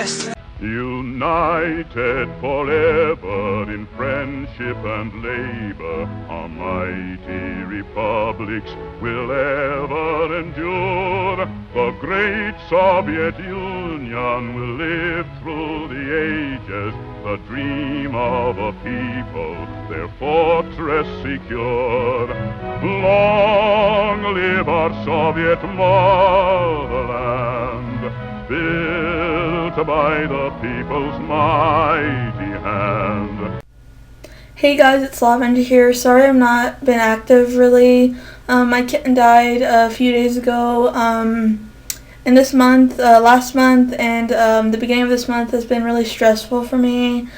West. United forever in friendship and labor, our mighty republics will ever endure. The great Soviet Union will live through the ages, the dream of a people, their fortress secure. Long live our Soviet motherland, built by the people's mighty hand. Hey guys, it's Lavender here. Sorry I've not been active really. My kitten died a few days ago. And this month, last month, and the beginning of this month has been really stressful for me.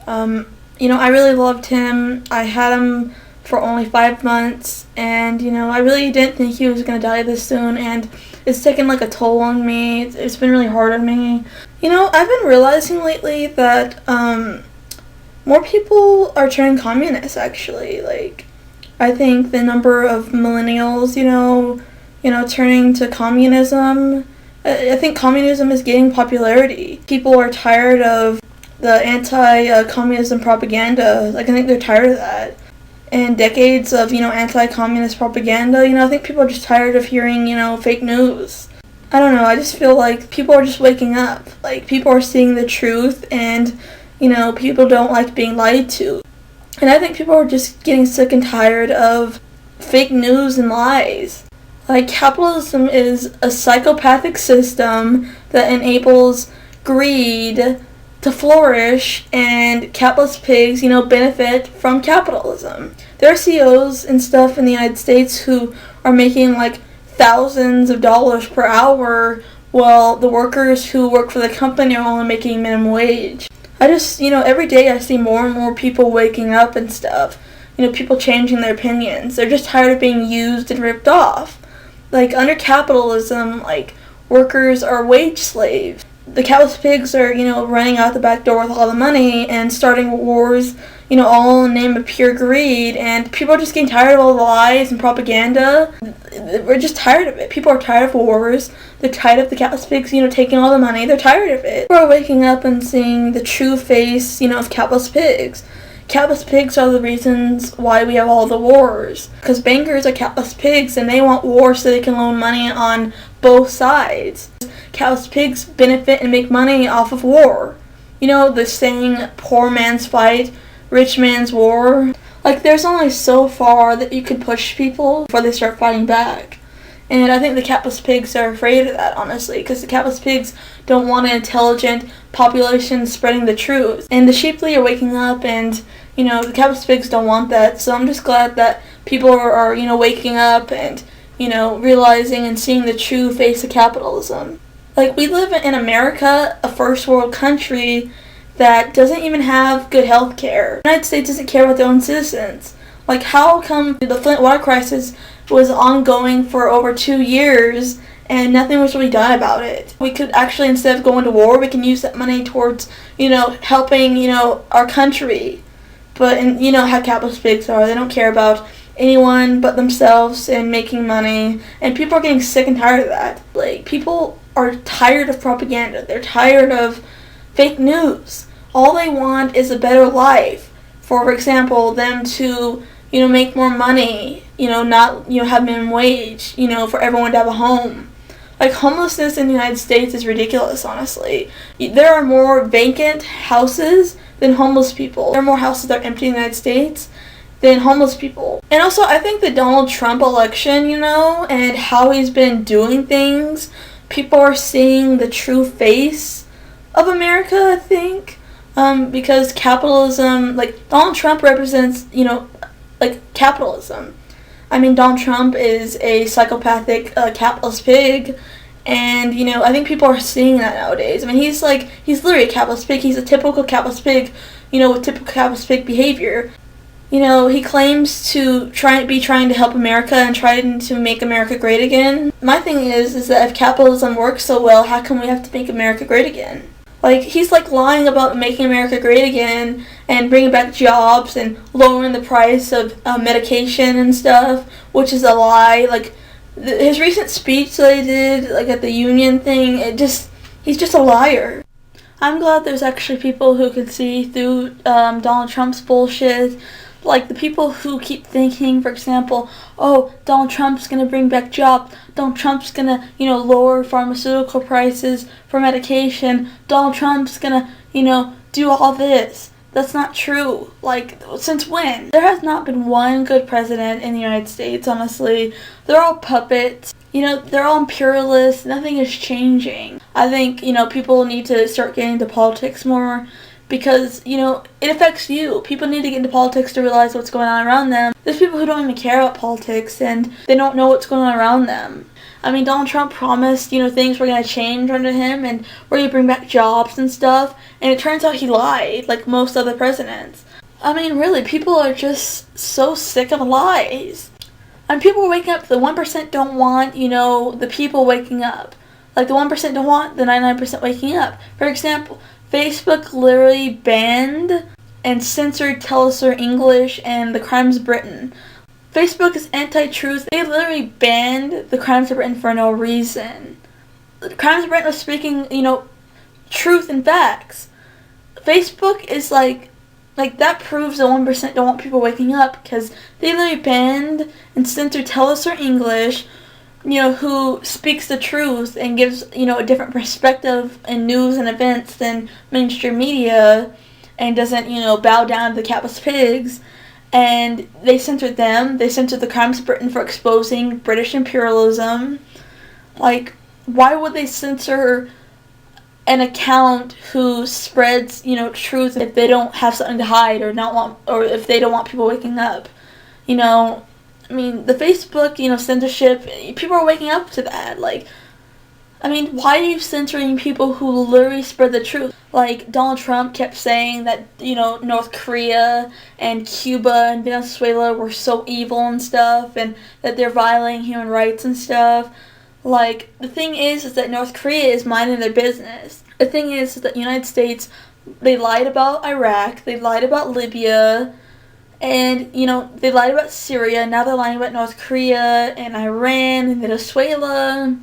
I really loved him. I had him for only 5 months, and I really didn't think he was gonna die this soon, and it's taken like a toll on me. It's been really hard on me. I've been realizing lately that more people are turning communist, actually. I think the number of millennials, turning to communism, I think communism is gaining popularity. People are tired of the anti-communism propaganda. I think they're tired of that. And decades of, anti-communist propaganda, I think people are just tired of hearing, fake news. I don't know, I just feel like people are just waking up. People are seeing the truth, and, people don't like being lied to. And I think people are just getting sick and tired of fake news and lies. Capitalism is a psychopathic system that enables greed to flourish, and capitalist pigs, benefit from capitalism. There are CEOs and stuff in the United States who are making thousands of dollars per hour, while the workers who work for the company are only making minimum wage. I just, every day I see more and more people waking up and stuff. People changing their opinions. They're just tired of being used and ripped off. Under capitalism, workers are wage slaves. The capitalist pigs are, running out the back door with all the money and starting wars, all in the name of pure greed, and people are just getting tired of all the lies and propaganda. We're just tired of it. People are tired of wars. They're tired of the capitalist pigs, taking all the money. They're tired of it. People are waking up and seeing the true face, of capitalist pigs. Capitalist pigs are the reasons why we have all the wars. Because bankers are capitalist pigs, and they want war so they can loan money on both sides. Capitalist pigs benefit and make money off of war. The saying, poor man's fight, rich man's war. There's only so far that you can push people before they start fighting back. And I think the capitalist pigs are afraid of that, honestly, because the capitalist pigs don't want an intelligent population spreading the truth. And the sheeply are waking up, and, the capitalist pigs don't want that. So I'm just glad that people are waking up and, realizing and seeing the true face of capitalism. We live in America, a first world country that doesn't even have good health care. The United States doesn't care about their own citizens. How come the Flint water crisis was ongoing for over 2 years and nothing was really done about it? We could actually, instead of going to war, we can use that money towards, helping, our country. But, how capitalist pigs are. They don't care about anyone but themselves and making money. And people are getting sick and tired of that. People are tired of propaganda. They're tired of fake news. All they want is a better life. For example, them to, make more money, not, have minimum wage, for everyone to have a home. Homelessness in the United States is ridiculous, honestly. There are more vacant houses than homeless people. There are more houses that are empty in the United States than homeless people. And also, I think the Donald Trump election, and how he's been doing things, people are seeing the true face of America, I think. Because capitalism, Donald Trump represents, capitalism. Donald Trump is a psychopathic capitalist pig, and, I think people are seeing that nowadays. he's literally a capitalist pig. He's a typical capitalist pig, with typical capitalist pig behavior. He claims to trying to help America and trying to make America great again. My thing is that if capitalism works so well, how come we have to make America great again? He's lying about making America great again and bringing back jobs and lowering the price of medication and stuff, which is a lie. His recent speech that he did, at the union thing, he's just a liar. I'm glad there's actually people who can see through Donald Trump's bullshit. Like the people who keep thinking, for example, oh, Donald Trump's gonna bring back jobs. Donald Trump's gonna, lower pharmaceutical prices for medication. Donald Trump's gonna, do all this. That's not true. Like, since when? There has not been one good president in the United States, honestly. They're all puppets. They're all imperialists. Nothing is changing. I think, people need to start getting into politics more because, it affects you. People need to get into politics to realize what's going on around them. There's people who don't even care about politics and they don't know what's going on around them. I mean, Donald Trump promised, things were going to change under him and we're going to bring back jobs and stuff. And it turns out he lied, like most other presidents. I mean, really, people are just so sick of lies. And people are waking up. The 1% don't want, the people waking up. Like, the 1% don't want the 99% waking up. For example, Facebook literally banned and censored Telesur English and The Crimes of Britain. Facebook is anti-truth. They literally banned The Crimes of Britain for no reason. The Crimes of Britain was speaking, truth and facts. Facebook is like that proves the 1% don't want people waking up because they literally banned and censored Telesur English, who speaks the truth and gives, a different perspective in news and events than mainstream media and doesn't, bow down to the capitalist pigs. And they censored them. They censored The Crimes of Britain for exposing British imperialism. Like, why would they censor an account who spreads, truth if they don't have something to hide or if they don't want people waking up? I mean, the Facebook, censorship, people are waking up to that. Like, I mean, why are you censoring people who literally spread the truth? Like, Donald Trump kept saying that, North Korea and Cuba and Venezuela were so evil and stuff, and that they're violating human rights and stuff. Like, the thing is that North Korea is minding their business. The thing is that the United States, they lied about Iraq, they lied about Libya, and, they lied about Syria. Now they're lying about North Korea and Iran and Venezuela.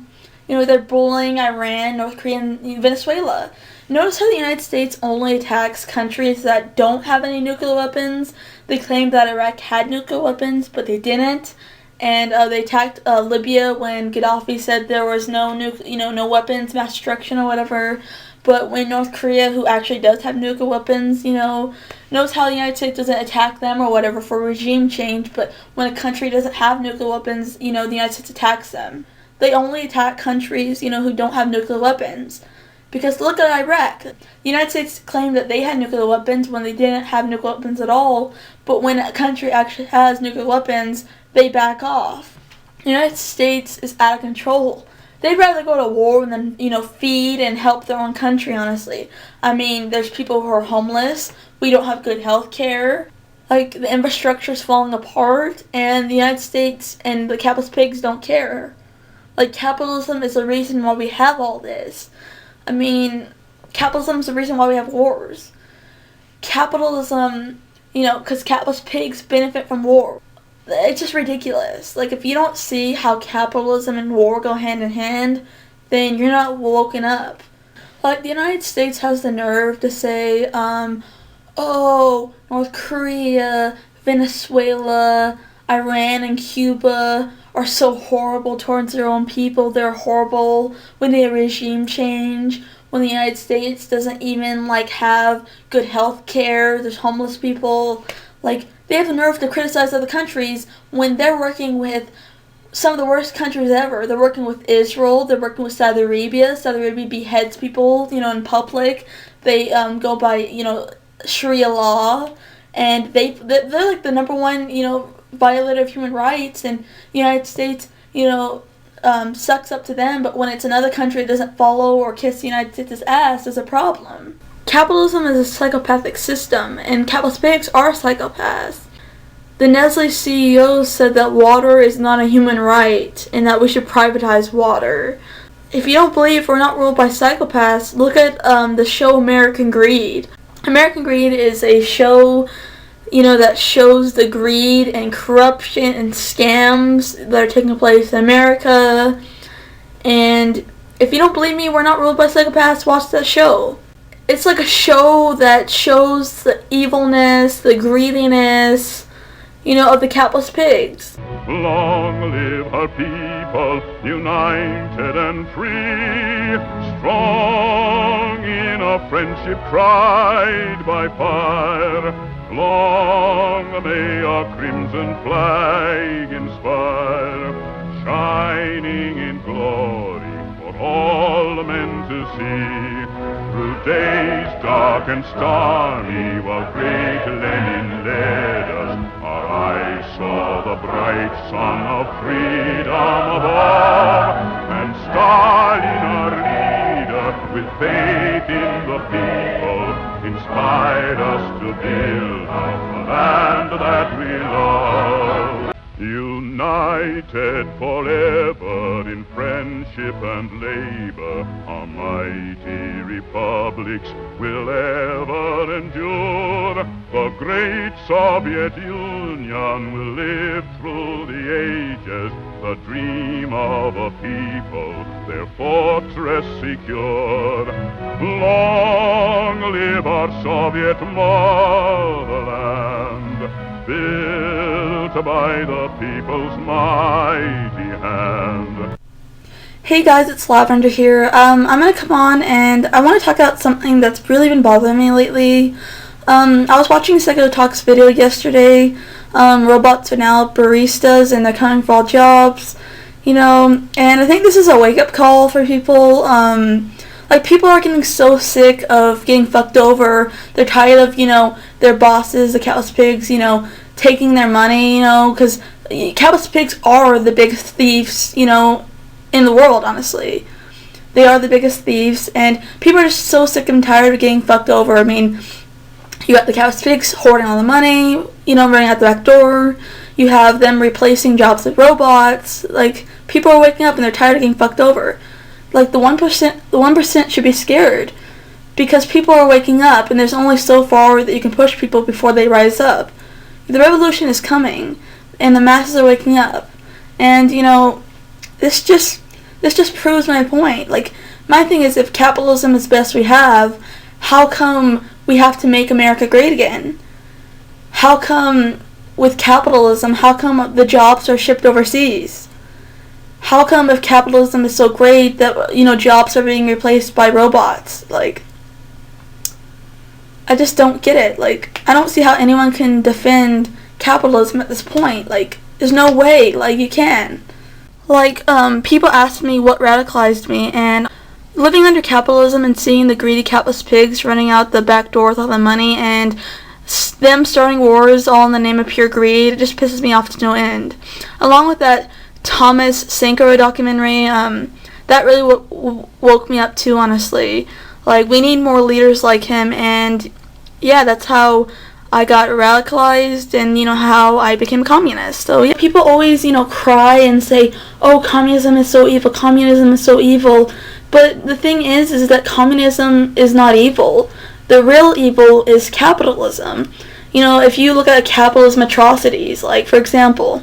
They're bullying Iran, North Korea, and Venezuela. Notice how the United States only attacks countries that don't have any nuclear weapons. They claimed that Iraq had nuclear weapons, but they didn't. And they attacked Libya when Gaddafi said there was no weapons, mass destruction or whatever. But when North Korea, who actually does have nuclear weapons, knows how the United States doesn't attack them or whatever for regime change. But when a country doesn't have nuclear weapons, the United States attacks them. They only attack countries, who don't have nuclear weapons. Because look at Iraq. The United States claimed that they had nuclear weapons when they didn't have nuclear weapons at all. But when a country actually has nuclear weapons, they back off. The United States is out of control. They'd rather go to war than, feed and help their own country, honestly. I mean, there's people who are homeless. We don't have good health care. Like, the infrastructure is falling apart. And the United States and the capitalist pigs don't care. Like, capitalism is the reason why we have all this. I mean, capitalism is the reason why we have wars. Capitalism, because capitalist pigs benefit from war. It's just ridiculous. Like, if you don't see how capitalism and war go hand in hand, then you're not woken up. Like, the United States has the nerve to say, oh, North Korea, Venezuela, Iran, and Cuba are so horrible towards their own people. They're horrible when they regime change, when the United States doesn't even, have good health care. There's homeless people. Like, they have the nerve to criticize other countries when they're working with some of the worst countries ever. They're working with Israel. They're working with Saudi Arabia. Saudi Arabia beheads people, in public. They go by, Sharia law. And they're like the number one, violator of human rights, and the United States, sucks up to them, but when it's another country that doesn't follow or kiss the United States' ass, there's a problem. Capitalism is a psychopathic system, and capitalist pigs are psychopaths. The Nestle CEO said that water is not a human right, and that we should privatize water. If you don't believe we're not ruled by psychopaths, look at the show American Greed. American Greed is a show that shows the greed and corruption and scams that are taking place in America. And if you don't believe me, we're not ruled by psychopaths, watch that show. it's like a show that shows the evilness, the greediness, of the capitalist pigs. Long live our people, united and free, strong in a friendship tried by fire. Long may our crimson flag inspire, shining in glory for all men to see. Through days dark and stormy, while great Lenin led us, our eyes saw the bright sun of freedom above, and Stalin, our leader, with faith in the people, inspired us to build up the land that we love. United forever in friendship and labor, our mighty republics will ever endure. The great Soviet Union will live through the ages, the dream of a people, their fortress secure. Long live our Soviet motherland, built by the people's mighty hand. Hey guys, it's Lavender here. I'm gonna come on and I want to talk about something that's really been bothering me lately. I was watching Secular Talk's video yesterday. Robots are now baristas and they're coming for all jobs, and I think this is a wake-up call for people. People are getting so sick of getting fucked over. They're tired of, their bosses, the capitalist pigs, taking their money, because capitalist pigs are the biggest thieves, in the world, honestly. They are the biggest thieves, and people are just so sick and tired of getting fucked over. I mean, you got the capitalist pigs hoarding all the money, running out the back door. You have them replacing jobs with robots. People are waking up and they're tired of getting fucked over. The 1% should be scared, because people are waking up and there's only so far that you can push people before they rise up. The revolution is coming and the masses are waking up, and this just proves my point. My thing is, if capitalism is the best we have, how come we have to make America great again? How come with capitalism, how come the jobs are shipped overseas? How come if capitalism is so great that, jobs are being replaced by robots? I just don't get it. I don't see how anyone can defend capitalism at this point. There's no way, you can. People ask me what radicalized me, and living under capitalism and seeing the greedy capitalist pigs running out the back door with all the money and them starting wars all in the name of pure greed, it just pisses me off to no end. Along with that Thomas Sankara documentary, that really woke me up too, honestly. We need more leaders like him, and yeah, that's how I got radicalized and, how I became a communist. So yeah, people always, cry and say, oh, communism is so evil, communism is so evil. But the thing is that communism is not evil. The real evil is capitalism. If you look at capitalism atrocities, for example,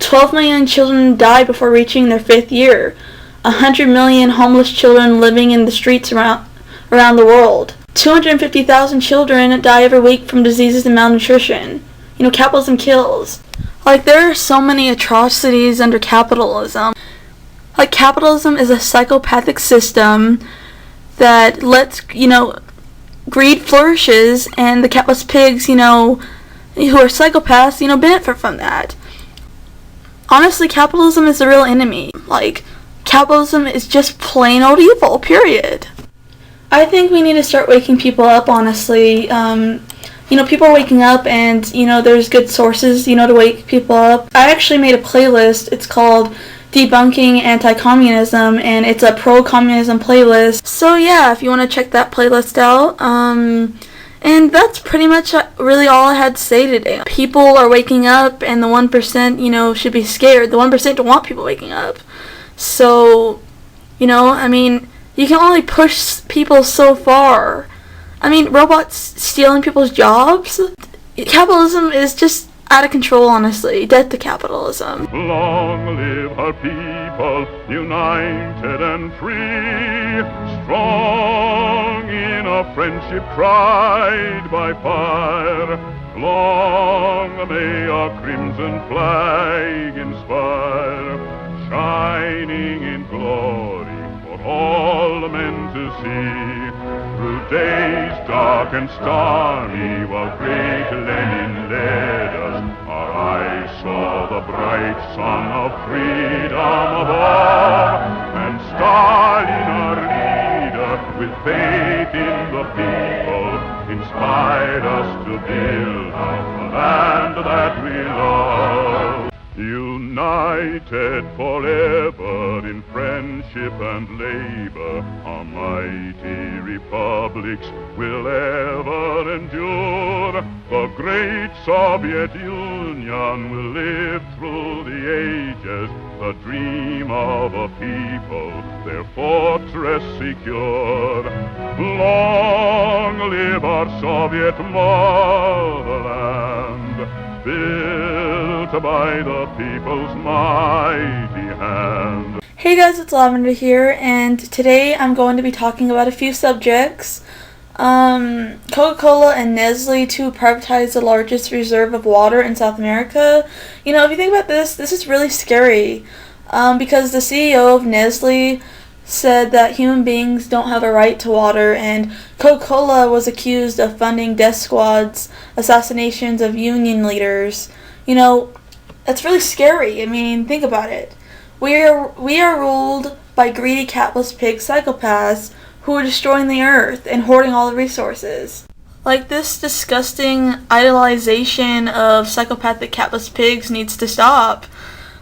12 million children die before reaching their 5th year. 100 million homeless children living in the streets around the world. 250,000 children die every week from diseases and malnutrition. Capitalism kills. There are so many atrocities under capitalism. Capitalism is a psychopathic system that lets, greed flourishes, and the capitalist pigs, who are psychopaths, benefit from that. Honestly, capitalism is the real enemy. Capitalism is just plain old evil, period. I think we need to start waking people up, honestly. People are waking up, and, there's good sources, to wake people up. I actually made a playlist. It's called Debunking Anti-Communism, and it's a pro-communism playlist. So yeah, if you want to check that playlist out. And that's pretty much really all I had to say today. People are waking up, and the 1%, should be scared. The 1% don't want people waking up. So, you can only push people so far. Robots stealing people's jobs? Capitalism is just out of control, honestly. Death to capitalism. Long live our people, united and free, strong in a friendship tried by fire. Long may our crimson flag inspire, shining in glory for all men to see. Through days dark and stormy, while great Lenin led us, our eyes saw the bright sun of freedom above, and Stalin, our leader, with faith in the people, inspired us to build the land that we love. United forever in friendship and labor, our mighty republics will ever endure. The great Soviet Union will live through the ages, the dream of a people, their fortress secure. Long live our Soviet motherland, built by the people's mighty hand. Hey guys, it's Lavender here, and today I'm going to be talking about a few subjects. Coca-Cola and Nestle to privatize the largest reserve of water in South America. You know, if you think about this is really scary, because the CEO of Nestle said that human beings don't have a right to water, and Coca-Cola was accused of funding death squads, assassinations of union leaders. You know, that's really scary. I mean, think about it. We are ruled by greedy capitalist pig psychopaths who are destroying the earth and hoarding all the resources. Like, this disgusting idolization of psychopathic capitalist pigs needs to stop.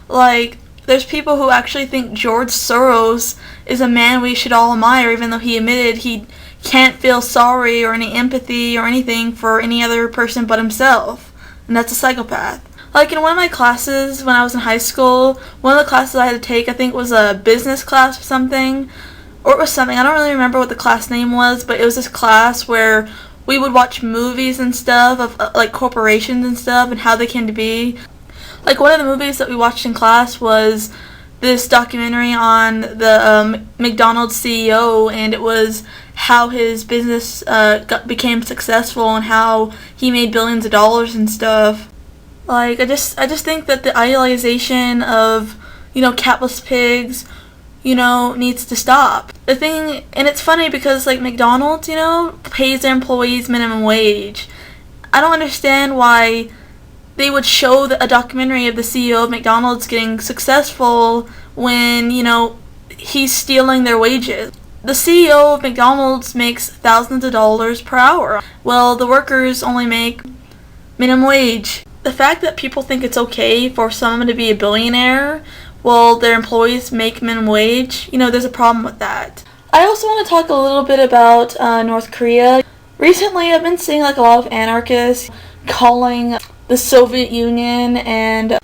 Like, there's people who actually think George Soros is a man we should all admire, even though he admitted he can't feel sorry or any empathy or anything for any other person but himself. And that's a psychopath. Like, in one of my classes when I was in high school, one of the classes I had to take, I think was a business class or something. Or it was something, I don't really remember what the class name was, but it was this class where we would watch movies and stuff of like corporations and stuff and how they came to be. Like, one of the movies that we watched in class was this documentary on the McDonald's CEO, and it was how his business became successful and how he made billions of dollars and stuff. Like, I just think that the idealization of, you know, capitalist pigs, you know, needs to stop. The thing, and it's funny because, like, McDonald's, you know, pays their employees minimum wage. I don't understand why they would show a documentary of the CEO of McDonald's getting successful when, you know, he's stealing their wages. The CEO of McDonald's makes thousands of dollars per hour. Well, the workers only make minimum wage. The fact that people think it's okay for someone to be a billionaire while their employees make minimum wage, you know, there's a problem with that. I also want to talk a little bit about North Korea. Recently, I've been seeing like a lot of anarchists calling the Soviet Union and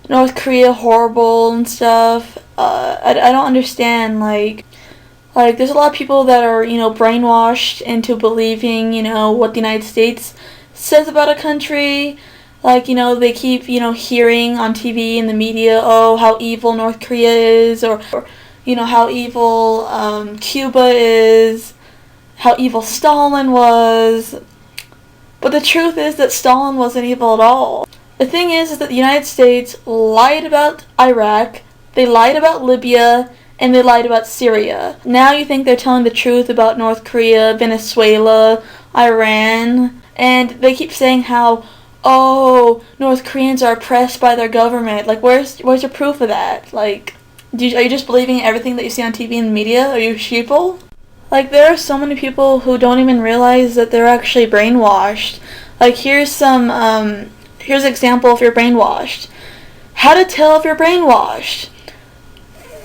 North Korea horrible and stuff. I don't understand, like there's a lot of people that are, you know, brainwashed into believing, you know, what the United States says about a country. Like, you know, they keep, you know, hearing on TV and the media, oh, how evil North Korea is, or you know, how evil Cuba is, how evil Stalin was. But the truth is that Stalin wasn't evil at all. The thing is that the United States lied about Iraq, they lied about Libya, and they lied about Syria. Now you think they're telling the truth about North Korea, Venezuela, Iran, and they keep saying how, oh, North Koreans are oppressed by their government. Like, where's your proof of that? Like, are you just believing everything that you see on TV and the media? Are you sheeple? Like, there are so many people who don't even realize that they're actually brainwashed. Like, here's an example if you're brainwashed. How to tell if you're brainwashed.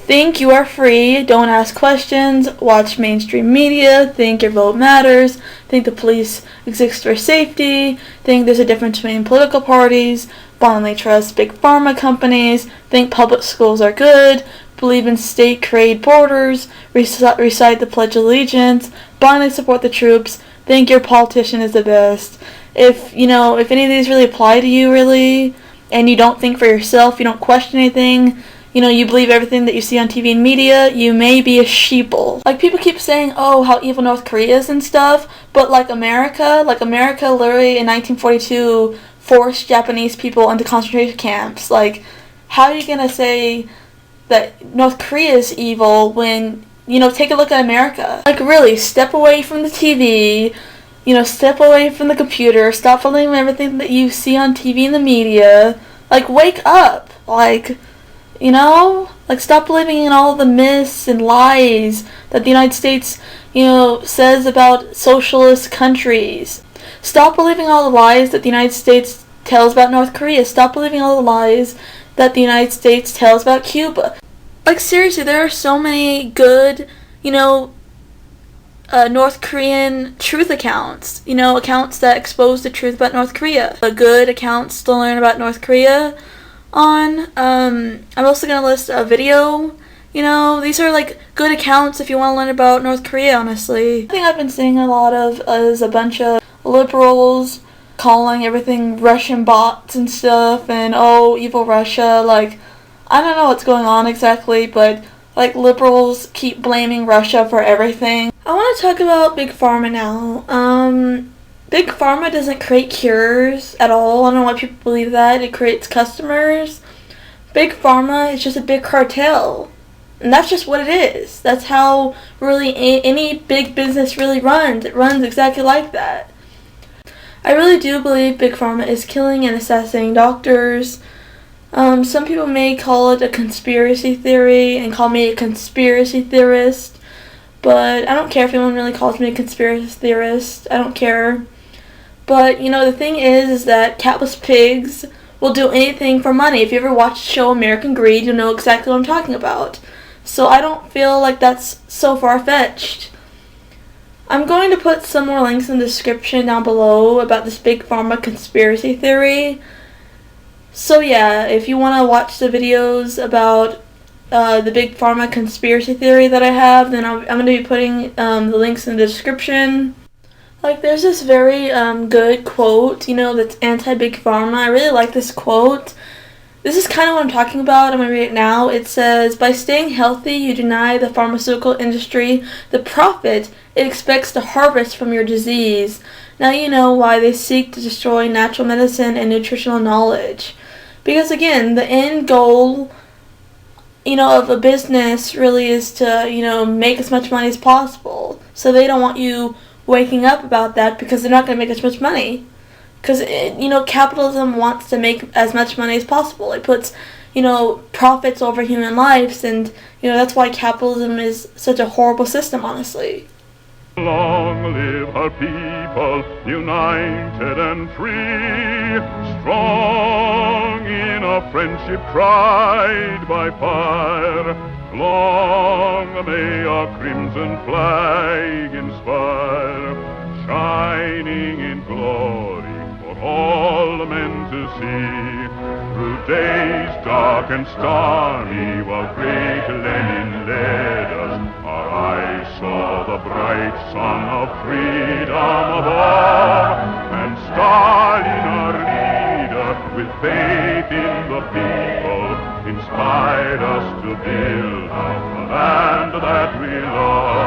Think you are free, don't ask questions, watch mainstream media, think your vote matters, think the police exist for safety, think there's a difference between political parties, blindly trust big pharma companies, think public schools are good, believe in state-created borders, recite the Pledge of Allegiance, blindly support the troops, think your politician is the best. If any of these really apply to you, really, and you don't think for yourself, you don't question anything, you believe everything that you see on TV and media, you may be a sheeple. Like, people keep saying, oh, how evil North Korea is and stuff, but America literally in 1942 forced Japanese people into concentration camps. Like, how are you gonna say that North Korea is evil when, take a look at America? Like, really, step away from the TV, step away from the computer, stop believing everything that you see on TV and the media. Like, wake up. Stop believing in all the myths and lies that the United States, says about socialist countries. Stop believing all the lies that the United States tells about North Korea. Stop believing all the lies that the United States tells about Cuba. Like, seriously, there are so many good, North Korean truth accounts. Accounts that expose the truth about North Korea. Good accounts to learn about North Korea on. I'm also going to list a video. These are, good accounts if you want to learn about North Korea, honestly. I think I've been seeing a lot of is a bunch of liberals calling everything Russian bots and stuff, and oh, evil Russia. I don't know what's going on exactly, but liberals keep blaming Russia for everything. I want to talk about Big Pharma now. Big Pharma doesn't create cures at all. I don't know why people believe that. It creates customers. Big Pharma is just a big cartel, and that's just what it is. That's how really any big business really runs. It runs exactly like that. I really do believe Big Pharma is killing and assassinating doctors. Some people may call it a conspiracy theory and call me a conspiracy theorist, but I don't care if anyone really calls me a conspiracy theorist. I don't care. But, the thing is that capitalist pigs will do anything for money. If you ever watch the show American Greed, you'll know exactly what I'm talking about. So I don't feel like that's so far-fetched. I'm going to put some more links in the description down below about this Big Pharma conspiracy theory. So yeah, if you want to watch the videos about the Big Pharma conspiracy theory that I have, then I'm going to be putting the links in the description. There's this very good quote, that's anti-Big Pharma. I really like this quote. This is kind of what I'm talking about. I'm going to read it now. It says, by staying healthy, you deny the pharmaceutical industry the profit it expects to harvest from your disease. Now you know why they seek to destroy natural medicine and nutritional knowledge. Because again, the end goal, of a business really is to, make as much money as possible. So they don't want you waking up about that because they're not going to make as much money. Because, capitalism wants to make as much money as possible. It puts, profits over human lives, and, that's why capitalism is such a horrible system, honestly. Long live our people, united and free, strong in a friendship tried by fire. Long may our crimson flag inspire, shining in glory for all men to see. Through days dark and stormy, while great Lenin led us, our eyes saw the bright sun of freedom above, and Stalin, our leader, with faith in the people, inspired us to build out the land that we love.